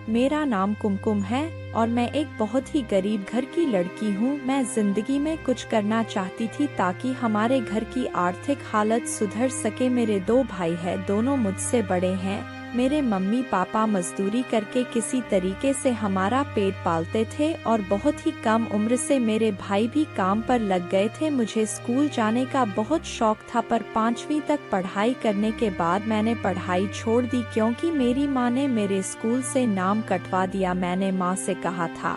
मेरा नाम कुमकुम है और मैं एक बहुत ही गरीब घर की लड़की हूँ। मैं जिंदगी में कुछ करना चाहती थी ताकि हमारे घर की आर्थिक हालत सुधर सके। मेरे 2 भाई हैं, दोनों मुझसे बड़े हैं। मेरे मम्मी पापा मजदूरी करके किसी तरीके से हमारा पेट पालते थे और बहुत ही कम उम्र से मेरे भाई भी काम पर लग गए थे। मुझे स्कूल जाने का बहुत शौक था, पर 5वीं तक पढ़ाई करने के बाद मैंने पढ़ाई छोड़ दी क्योंकि मेरी माँ ने मेरे स्कूल से नाम कटवा दिया। मैंने माँ से कहा था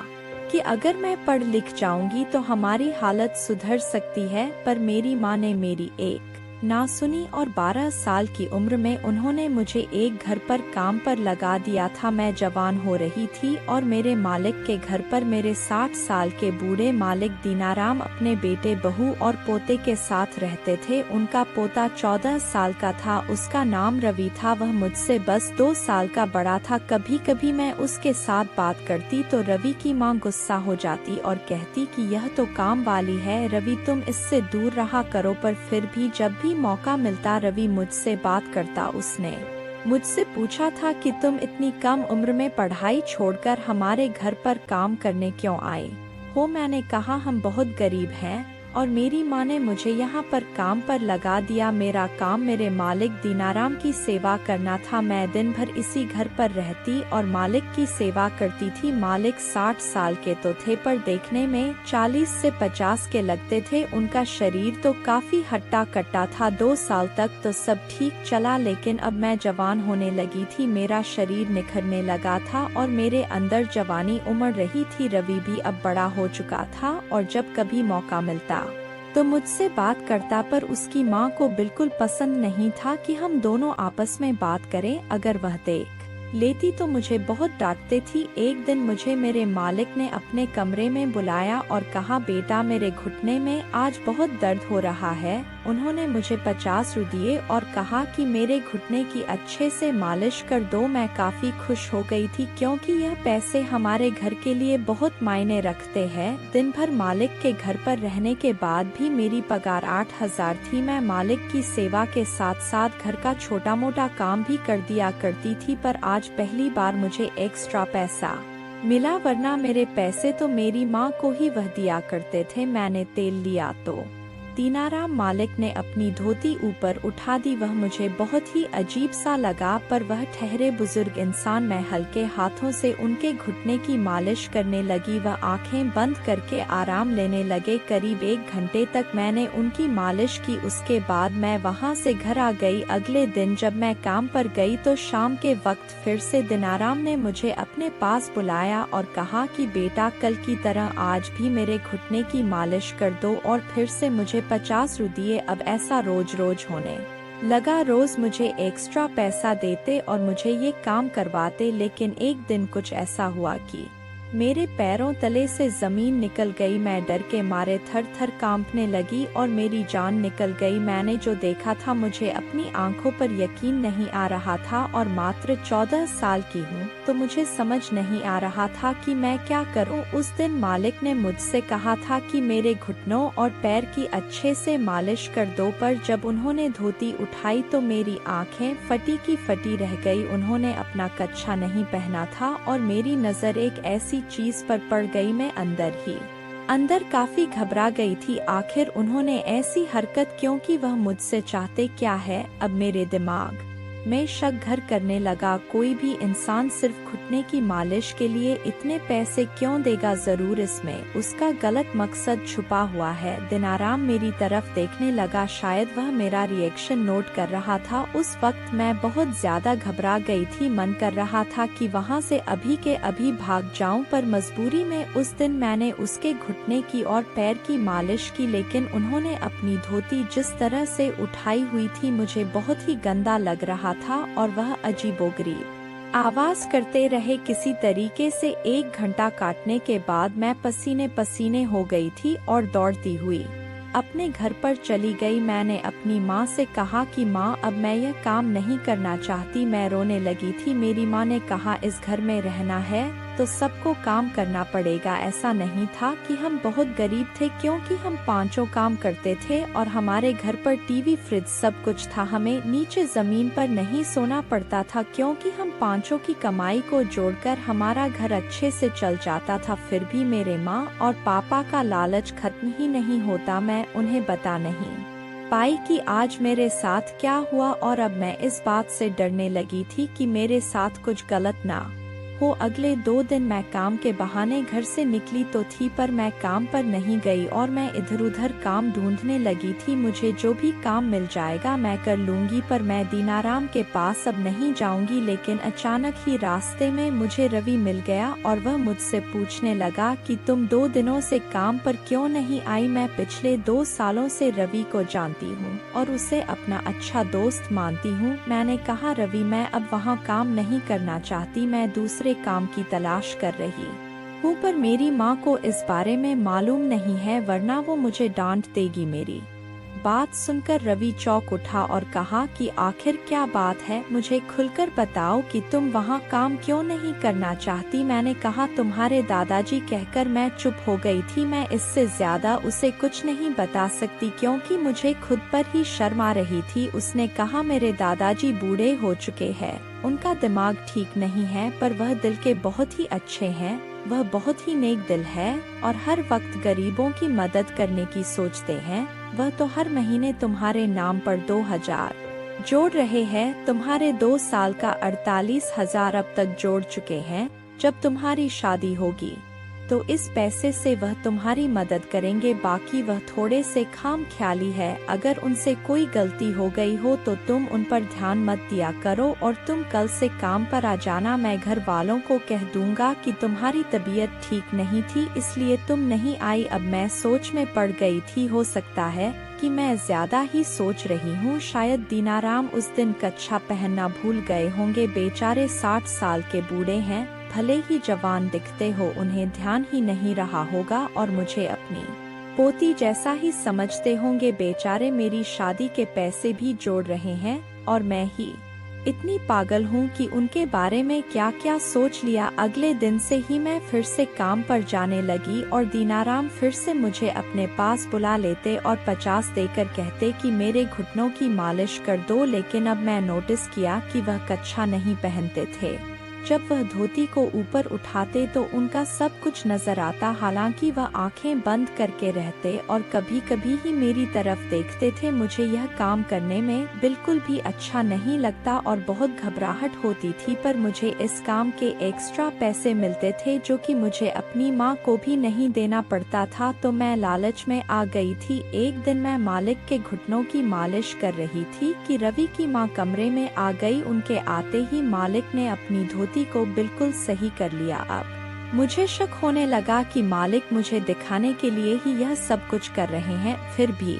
कि अगर मैं पढ़ लिख जाऊंगी तो हमारी हालत सुधर सकती है, पर मेरी माँ ने मेरी एक ना सुनी और 12 साल की उम्र में उन्होंने मुझे एक घर पर काम पर लगा दिया था। मैं जवान हो रही थी और मेरे मालिक के घर पर मेरे 60 साल के बूढ़े मालिक दीनाराम अपने बेटे, बहू और पोते के साथ रहते थे। उनका पोता 14 साल का था, उसका नाम रवि था। वह मुझसे बस 2 साल का बड़ा था। कभी कभी मैं उसके साथ बात करती तो रवि की माँ गुस्सा हो जाती और कहती कि यह तो काम वाली है रवि, तुम इससे दूर रहा करो। पर फिर भी जब भी मौका मिलता रवि मुझसे बात करता। उसने मुझसे पूछा था कि तुम इतनी कम उम्र में पढ़ाई छोड़कर हमारे घर पर काम करने क्यों आए हो। मैंने कहा हम बहुत गरीब हैं और मेरी माँ ने मुझे यहाँ पर काम पर लगा दिया। मेरा काम मेरे मालिक दीनाराम की सेवा करना था। मैं दिन भर इसी घर पर रहती और मालिक की सेवा करती थी। मालिक 60 साल के तो थे पर देखने में 40 से 50 के लगते थे। उनका शरीर तो काफी हट्टा कट्टा था। 2 साल तक तो सब ठीक चला, लेकिन अब मैं जवान होने लगी थी, मेरा शरीर निखरने लगा था और मेरे अंदर जवानी उमड़ रही थी। रवि भी अब बड़ा हो चुका था और जब कभी मौका मिलता तो मुझसे बात करता, पर उसकी माँ को बिल्कुल पसंद नहीं था कि हम दोनों आपस में बात करें। अगर वह देख लेती तो मुझे बहुत डांटती थी। एक दिन मुझे मेरे मालिक ने अपने कमरे में बुलाया और कहा, बेटा मेरे घुटने में आज बहुत दर्द हो रहा है। उन्होंने मुझे 50 रुपये दिए और कहा कि मेरे घुटने की अच्छे से मालिश कर दो। मैं काफी खुश हो गई थी क्योंकि यह पैसे हमारे घर के लिए बहुत मायने रखते हैं। दिन भर मालिक के घर पर रहने के बाद भी मेरी पगार 8,000 थी। मैं मालिक की सेवा के साथ साथ घर का छोटा मोटा काम भी कर दिया करती थी, पर आज पहली बार मुझे एक्स्ट्रा पैसा मिला, वरना मेरे पैसे तो मेरी माँ को ही वह दिया करते थे। मैंने तेल लिया तो दीनाराम मालिक ने अपनी धोती ऊपर उठा दी। वह मुझे बहुत ही अजीब सा लगा, पर वह ठहरे बुजुर्ग इंसान। मैं हल्के हाथों से उनके घुटने की मालिश करने लगी। वह आंखें बंद करके आराम लेने लगे। करीब 1 घंटे तक मैंने उनकी मालिश की। उसके बाद मैं वहां से घर आ गई। अगले दिन जब मैं काम पर गई तो शाम के वक्त फिर से दीनाराम ने मुझे अपने पास बुलाया और कहा कि बेटा कल की तरह आज भी मेरे घुटने की मालिश कर दो। और फिर से मुझे 50 रुपये दिए। अब ऐसा रोज रोज होने लगा। रोज मुझे एक्स्ट्रा पैसा देते और मुझे ये काम करवाते, लेकिन एक दिन कुछ ऐसा हुआ कि मेरे पैरों तले से जमीन निकल गई। मैं डर के मारे थर थर कांपने लगी और मेरी जान निकल गई। मैंने जो देखा था मुझे अपनी आंखों पर यकीन नहीं आ रहा था और मात्र 14 साल की हूँ तो मुझे समझ नहीं आ रहा था कि मैं क्या करूँ। उस दिन मालिक ने मुझसे कहा था कि मेरे घुटनों और पैर की अच्छे से मालिश कर दो, पर जब उन्होंने धोती उठाई तो मेरी आंखें फटी की फटी रह गई। उन्होंने अपना कच्छा नहीं पहना था और मेरी नजर एक ऐसी चीज पर पड़ गई। मैं अंदर ही अंदर काफी घबरा गई थी। आखिर उन्होंने ऐसी हरकत क्यों की, वह मुझसे चाहते क्या है। अब मेरे दिमाग में शक घर करने लगा। कोई भी इंसान सिर्फ घुटने की मालिश के लिए इतने पैसे क्यों देगा, जरूर इसमें उसका गलत मकसद छुपा हुआ है। दीनाराम मेरी तरफ देखने लगा, शायद वह मेरा रिएक्शन नोट कर रहा था। उस वक्त मैं बहुत ज्यादा घबरा गई थी। मन कर रहा था कि वहां से अभी के अभी भाग जाऊं, पर मजबूरी में उस दिन मैंने उसके घुटने की और पैर की मालिश की। लेकिन उन्होंने अपनी धोती जिस तरह से उठाई हुई थी मुझे बहुत ही गंदा लग रहा था और वह अजीबोगरीब आवाज करते रहे। किसी तरीके से 1 घंटा काटने के बाद मैं पसीने पसीने हो गई थी और दौड़ती हुई अपने घर पर चली गई। मैंने अपनी माँ से कहा कि माँ अब मैं यह काम नहीं करना चाहती। मैं रोने लगी थी। मेरी माँ ने कहा इस घर में रहना है तो सबको काम करना पड़ेगा। ऐसा नहीं था कि हम बहुत गरीब थे, क्योंकि हम पांचों काम करते थे और हमारे घर पर टीवी, फ्रिज सब कुछ था। हमें नीचे जमीन पर नहीं सोना पड़ता था, क्योंकि हम पांचों की कमाई को जोड़कर हमारा घर अच्छे से चल जाता था। फिर भी मेरे माँ और पापा का लालच खत्म ही नहीं होता। मैं उन्हें बता नहीं पाई कि आज मेरे साथ क्या हुआ, और अब मैं इस बात से डरने लगी थी कि मेरे साथ कुछ गलत ना हो। अगले 2 दिन मैं काम के बहाने घर से निकली तो थी, पर मैं काम पर नहीं गई और मैं इधर उधर काम ढूंढने लगी थी। मुझे जो भी काम मिल जाएगा मैं कर लूंगी, पर मैं दीनाराम के पास अब नहीं जाऊंगी। लेकिन अचानक ही रास्ते में मुझे रवि मिल गया और वह मुझसे पूछने लगा कि तुम 2 दिनों से काम पर क्यों नहीं आई। मैं पिछले 2 सालों से रवि को जानती हूँ और उसे अपना अच्छा दोस्त मानती हूँ। मैंने कहा, रवि मैं अब वहाँ काम नहीं करना चाहती, मैं दूसरे काम की तलाश कर रही हूँ, पर मेरी माँ को इस बारे में मालूम नहीं है, वरना वो मुझे डांट देगी। मेरी बात सुनकर रवि चौंक उठा और कहा कि आखिर क्या बात है, मुझे खुलकर बताओ कि तुम वहाँ काम क्यों नहीं करना चाहती। मैंने कहा, तुम्हारे दादाजी कहकर मैं चुप हो गई थी। मैं इससे ज्यादा उसे कुछ नहीं बता सकती, क्योंकि मुझे खुद पर ही शर्म आ रही थी। उसने कहा, मेरे दादाजी बूढ़े हो चुके हैं, उनका दिमाग ठीक नहीं है, पर वह दिल के बहुत ही अच्छे हैं। वह बहुत ही नेक दिल है और हर वक्त गरीबों की मदद करने की सोचते हैं। वह तो हर महीने तुम्हारे नाम पर 2000 जोड़ रहे हैं। तुम्हारे 2 साल का 48,000 अब तक जोड़ चुके हैं। जब तुम्हारी शादी होगी तो इस पैसे से वह तुम्हारी मदद करेंगे। बाकी वह थोड़े से खाम ख्याली है। अगर उनसे कोई गलती हो गई हो तो तुम उन पर ध्यान मत दिया करो और तुम कल से काम पर आ जाना। मैं घर वालों को कह दूंगा कि तुम्हारी तबीयत ठीक नहीं थी, इसलिए तुम नहीं आई। अब मैं सोच में पड़ गई थी। हो सकता है कि मैं ज्यादा ही सोच रही हूँ। शायद दीनाराम उस दिन कच्छा पहनना भूल गए होंगे। बेचारे 60 साल के बूढ़े हैं, भले ही जवान दिखते हो, उन्हें ध्यान ही नहीं रहा होगा और मुझे अपनी पोती जैसा ही समझते होंगे। बेचारे मेरी शादी के पैसे भी जोड़ रहे हैं और मैं ही इतनी पागल हूँ कि उनके बारे में क्या क्या सोच लिया। अगले दिन से ही मैं फिर से काम पर जाने लगी और दीनाराम फिर से मुझे अपने पास बुला लेते और 50 देकर कहते कि मेरे घुटनों की मालिश कर दो। लेकिन अब मैं नोटिस किया कि वह कच्छा नहीं पहनते थे। जब वह धोती को ऊपर उठाते तो उनका सब कुछ नजर आता, हालांकि वह आंखें बंद करके रहते और कभी कभी ही मेरी तरफ देखते थे। मुझे यह काम करने में बिल्कुल भी अच्छा नहीं लगता और बहुत घबराहट होती थी, पर मुझे इस काम के एक्स्ट्रा पैसे मिलते थे जो कि मुझे अपनी माँ को भी नहीं देना पड़ता था, तो मैं लालच में आ गई थी। एक दिन मैं मालिक के घुटनों की मालिश कर रही थी कि रवि की माँ कमरे में आ गई। उनके आते ही मालिक ने अपनी धोती को बिल्कुल सही कर लिया। अब मुझे शक होने लगा कि मालिक मुझे दिखाने के लिए ही यह सब कुछ कर रहे हैं। फिर भी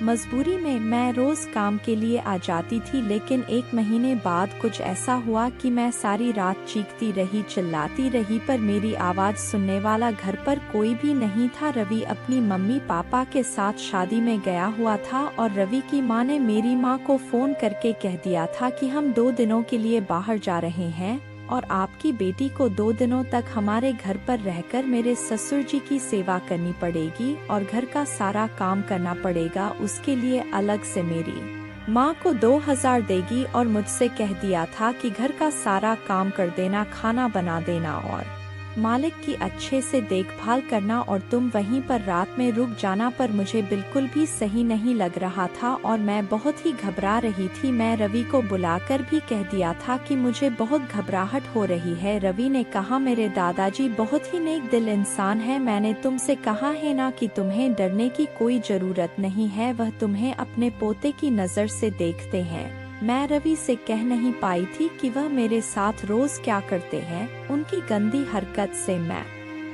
मजबूरी में मैं रोज काम के लिए आ जाती थी। लेकिन 1 महीने बाद कुछ ऐसा हुआ कि मैं सारी रात चीखती रही, चिल्लाती रही, पर मेरी आवाज सुनने वाला घर पर कोई भी नहीं था। रवि अपनी मम्मी पापा के साथ शादी में गया हुआ था और रवि की माँ ने मेरी माँ को फोन करके कह दिया था कि हम 2 दिनों के लिए बाहर जा रहे हैं और आपकी बेटी को 2 दिनों तक हमारे घर पर रहकर मेरे ससुर जी की सेवा करनी पड़ेगी और घर का सारा काम करना पड़ेगा। उसके लिए अलग से मेरी माँ को 2000 देगी और मुझसे कह दिया था कि घर का सारा काम कर देना, खाना बना देना और मालिक की अच्छे से देखभाल करना और तुम वहीं पर रात में रुक जाना। पर मुझे बिल्कुल भी सही नहीं लग रहा था और मैं बहुत ही घबरा रही थी। मैं रवि को बुलाकर भी कह दिया था कि मुझे बहुत घबराहट हो रही है। रवि ने कहा, मेरे दादाजी बहुत ही नेक दिल इंसान है। मैंने तुमसे कहा है ना कि तुम्हें डरने की कोई जरूरत नहीं है, वह तुम्हें अपने पोते की नजर से देखते हैं। मैं रवि से कह नहीं पाई थी कि वह मेरे साथ रोज क्या करते हैं। उनकी गंदी हरकत से मैं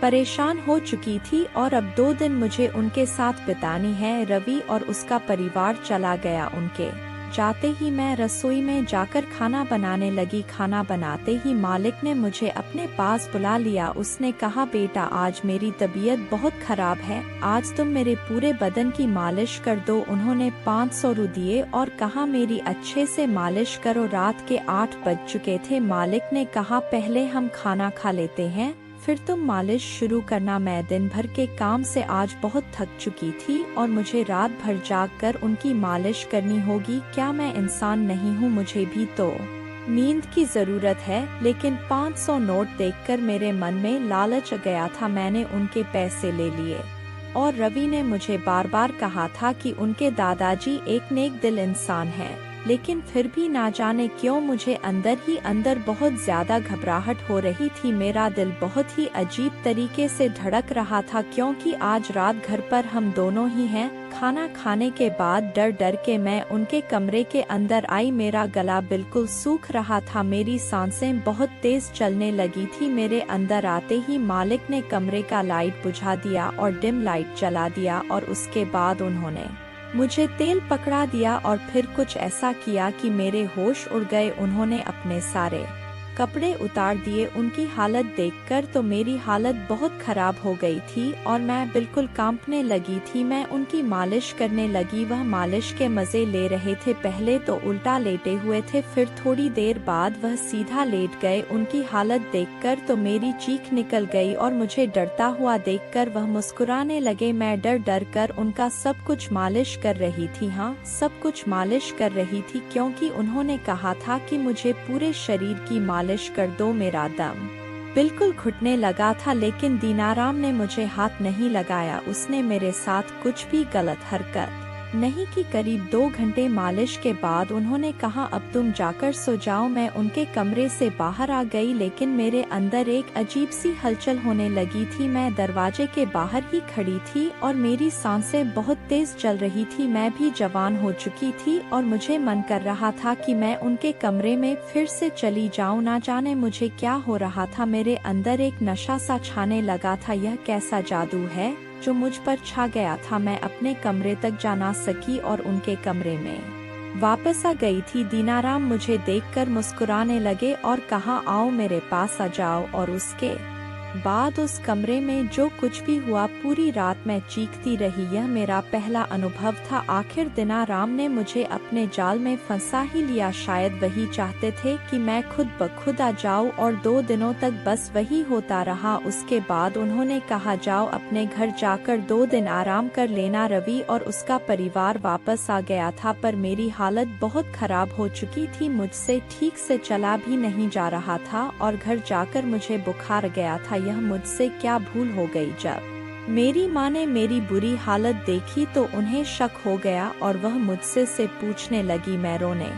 परेशान हो चुकी थी और अब 2 दिन मुझे उनके साथ बितानी है। रवि और उसका परिवार चला गया। उनके जाते ही मैं रसोई में जाकर खाना बनाने लगी। खाना बनाते ही मालिक ने मुझे अपने पास बुला लिया। उसने कहा, बेटा आज मेरी तबीयत बहुत खराब है, आज तुम मेरे पूरे बदन की मालिश कर दो। उन्होंने 500 रु दिए और कहा, मेरी अच्छे से मालिश करो। रात के 8 बज चुके थे। मालिक ने कहा, पहले हम खाना खा लेते हैं, फिर तुम मालिश शुरू करना। मैं दिन भर के काम से आज बहुत थक चुकी थी और मुझे रात भर जाग कर उनकी मालिश करनी होगी। क्या मैं इंसान नहीं हूँ? मुझे भी तो नींद की जरूरत है। लेकिन 500 नोट देखकर मेरे मन में लालच आ गया था। मैंने उनके पैसे ले लिए और रवि ने मुझे बार बार कहा था कि उनके दादाजी एक नेक दिल इंसान हैं। लेकिन फिर भी ना जाने क्यों मुझे अंदर ही अंदर बहुत ज्यादा घबराहट हो रही थी। मेरा दिल बहुत ही अजीब तरीके से धड़क रहा था, क्योंकि आज रात घर पर हम दोनों ही हैं। खाना खाने के बाद डर डर के मैं उनके कमरे के अंदर आई। मेरा गला बिल्कुल सूख रहा था, मेरी सांसें बहुत तेज चलने लगी थी। मेरे अंदर आते ही मालिक ने कमरे का लाइट बुझा दिया और डिम लाइट जला दिया और उसके बाद उन्होंने मुझे तेल पकड़ा दिया और फिर कुछ ऐसा किया कि मेरे होश उड़ गए। उन्होंने अपने सारे कपड़े उतार दिए। उनकी हालत देखकर तो मेरी हालत बहुत खराब हो गई थी और मैं बिल्कुल कांपने लगी थी। मैं उनकी मालिश करने लगी। वह मालिश के मजे ले रहे थे। पहले तो उल्टा लेटे हुए थे, फिर थोड़ी देर बाद वह सीधा लेट गए। उनकी हालत देखकर तो मेरी चीख निकल गई और मुझे डरता हुआ देखकर वह मुस्कुराने लगे। मैं डर डर कर उनका सब कुछ मालिश कर रही थी। हाँ, सब कुछ मालिश कर रही थी, क्योंकि उन्होंने कहा था कि मुझे पूरे शरीर की मालिश कर दो। मेरा दम बिल्कुल घुटने लगा था, लेकिन दीनाराम ने मुझे हाथ नहीं लगाया। उसने मेरे साथ कुछ भी गलत हरकत नहीं की। करीब 2 घंटे मालिश के बाद उन्होंने कहा, अब तुम जाकर सो जाओ। मैं उनके कमरे से बाहर आ गई, लेकिन मेरे अंदर एक अजीब सी हलचल होने लगी थी। मैं दरवाजे के बाहर ही खड़ी थी और मेरी सांसें बहुत तेज चल रही थी। मैं भी जवान हो चुकी थी और मुझे मन कर रहा था कि मैं उनके कमरे में फिर से चली जाऊं। ना जाने मुझे क्या हो रहा था, मेरे अंदर एक नशा सा छाने लगा था। यह कैसा जादू है जो मुझ पर छा गया था। मैं अपने कमरे तक जा ना सकी और उनके कमरे में वापस आ गई थी। दीनाराम मुझे देखकर मुस्कुराने लगे और कहा, आओ मेरे पास आ जाओ। और उसके बाद उस कमरे में जो कुछ भी हुआ, पूरी रात मैं चीखती रही। यह मेरा पहला अनुभव था। आखिर दीनाराम ने मुझे अपने जाल में फंसा ही लिया। शायद वही चाहते थे कि मैं खुद ब खुद आ जाऊं और 2 दिनों तक बस वही होता रहा। उसके बाद उन्होंने कहा, जाओ अपने घर जाकर 2 दिन आराम कर लेना। रवि और उसका परिवार वापस आ गया था, पर मेरी हालत बहुत खराब हो चुकी थी। मुझसे ठीक से चला भी नहीं जा रहा था और घर जाकर मुझे बुखार गया था। यह मुझसे क्या भूल हो गई। जब मेरी माँ ने मेरी बुरी हालत देखी तो उन्हें शक हो गया और वह मुझसे से पूछने लगी। मैं रोने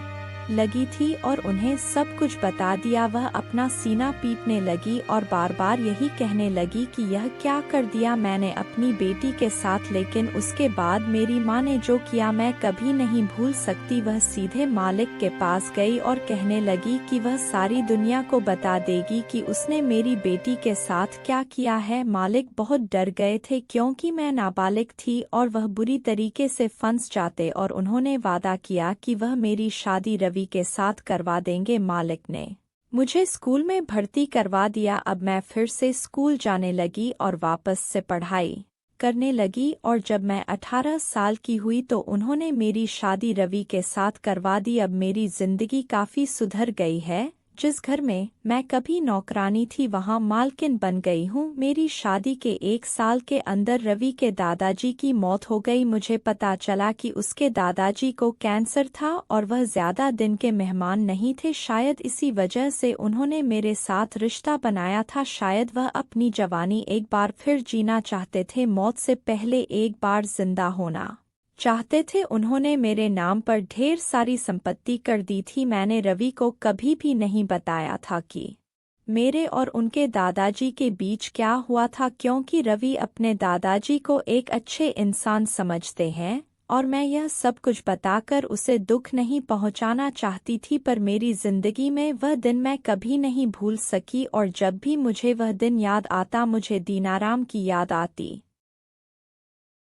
लगी थी और उन्हें सब कुछ बता दिया। वह अपना सीना पीटने लगी और बार बार यही कहने लगी कि यह क्या कर दिया मैंने अपनी बेटी के साथ। लेकिन उसके बाद मेरी माँ ने जो किया मैं कभी नहीं भूल सकती। वह सीधे मालिक के पास गई और कहने लगी कि वह सारी दुनिया को बता देगी कि उसने मेरी बेटी के साथ क्या किया है। मालिक बहुत डर गए थे, क्योंकि मैं नाबालिग थी और वह बुरी तरीके से फंस जाते, और उन्होंने वादा किया कि वह मेरी शादी रवि के साथ करवा देंगे। मालिक ने मुझे स्कूल में भर्ती करवा दिया। अब मैं फिर से स्कूल जाने लगी और वापस से पढ़ाई करने लगी, और जब मैं 18 साल की हुई तो उन्होंने मेरी शादी रवि के साथ करवा दी। अब मेरी जिंदगी काफी सुधर गई है। जिस घर में मैं कभी नौकरानी थी वहां मालकिन बन गई हूँ। मेरी शादी के 1 साल के अंदर रवि के दादाजी की मौत हो गई। मुझे पता चला कि उसके दादाजी को कैंसर था और वह ज्यादा दिन के मेहमान नहीं थे। शायद इसी वजह से उन्होंने मेरे साथ रिश्ता बनाया था। शायद वह अपनी जवानी एक बार फिर जीना चाहते थे, मौत से पहले एक बार जिंदा होना चाहते थे। उन्होंने मेरे नाम पर ढेर सारी संपत्ति कर दी थी। मैंने रवि को कभी भी नहीं बताया था कि मेरे और उनके दादाजी के बीच क्या हुआ था, क्योंकि रवि अपने दादाजी को एक अच्छे इंसान समझते हैं और मैं यह सब कुछ बताकर उसे दुख नहीं पहुंचाना चाहती थी। पर मेरी जिंदगी में वह दिन मैं कभी नहीं भूल सकी, और जब भी मुझे वह दिन याद आता मुझे दीनाराम की याद आती।